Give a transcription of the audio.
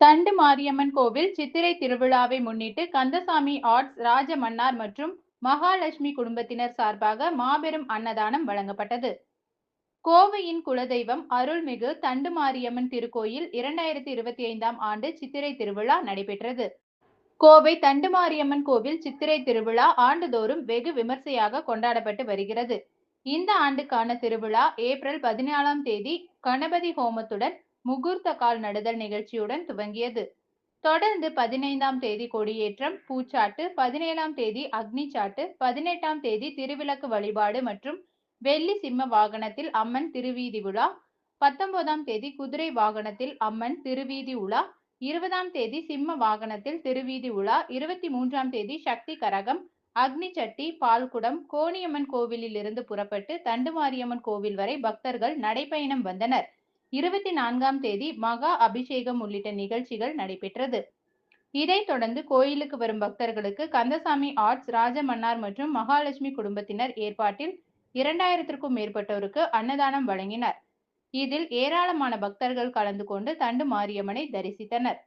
தண்டு மாரியம்மன் கோவில் சித்திரை திருவிழாவை முன்னிட்டு கந்தசாமி ஆர்ட்ஸ் ராஜமன்னார் மற்றும் மகாலட்சுமி குடும்பத்தினர் சார்பாக மாபெரும் அன்னதானம் வழங்கப்பட்டது. கோவையின் குலதெய்வம் அருள்மிகு தண்டு மாரியம்மன் திருக்கோயில் 2025ஆம் ஆண்டு சித்திரை திருவிழா நடைபெற்றது. கோவை தண்டு மாரியம்மன் கோவில் சித்திரை திருவிழா ஆண்டுதோறும் வெகு விமர்சையாக கொண்டாடப்பட்டு வருகிறது. இந்த ஆண்டுக்கான திருவிழா ஏப்ரல் 14ஆம் தேதி கணபதி ஹோமத்துடன் முகூர்த்த கால் நடுதல் நிகழ்ச்சியுடன் துவங்கியது. தொடர்ந்து 15ஆம் தேதி கொடியேற்றம், பூச்சாட்டு, 17ஆம் தேதி அக்னி சாட்டு, 18ஆம் தேதி திருவிளக்கு வழிபாடு மற்றும் வெள்ளி சிம்ம வாகனத்தில் அம்மன் திருவீதி உலா, 19ஆம் தேதி குதிரை வாகனத்தில் அம்மன் திருவீதி உலா, 20ஆம் தேதி சிம்ம வாகனத்தில் திருவீதி உலா, 23ஆம் தேதி சக்தி கரகம், அக்னி சட்டி, பால்குடம் கோணியம்மன் கோவிலில் இருந்து புறப்பட்டு தண்டுமாரியம்மன் கோவில் வரை பக்தர்கள் நடைபயணம் வந்தனர். 24ஆம் தேதி மகா அபிஷேகம் உள்ளிட்ட நிகழ்ச்சிகள் நடைபெற்றது. இதைத் தொடர்ந்து கோயிலுக்கு வரும் பக்தர்களுக்கு கந்தசாமி ஆர்ட்ஸ் ராஜமன்னார் மற்றும் மகாலட்சுமி குடும்பத்தினர் ஏற்பாட்டில் 2000க்கும் மேற்பட்டோருக்கு அன்னதானம் வழங்கினர். இதில் ஏராளமான பக்தர்கள் கலந்து கொண்டு தண்டு மாரியம்மனை தரிசித்தனர்.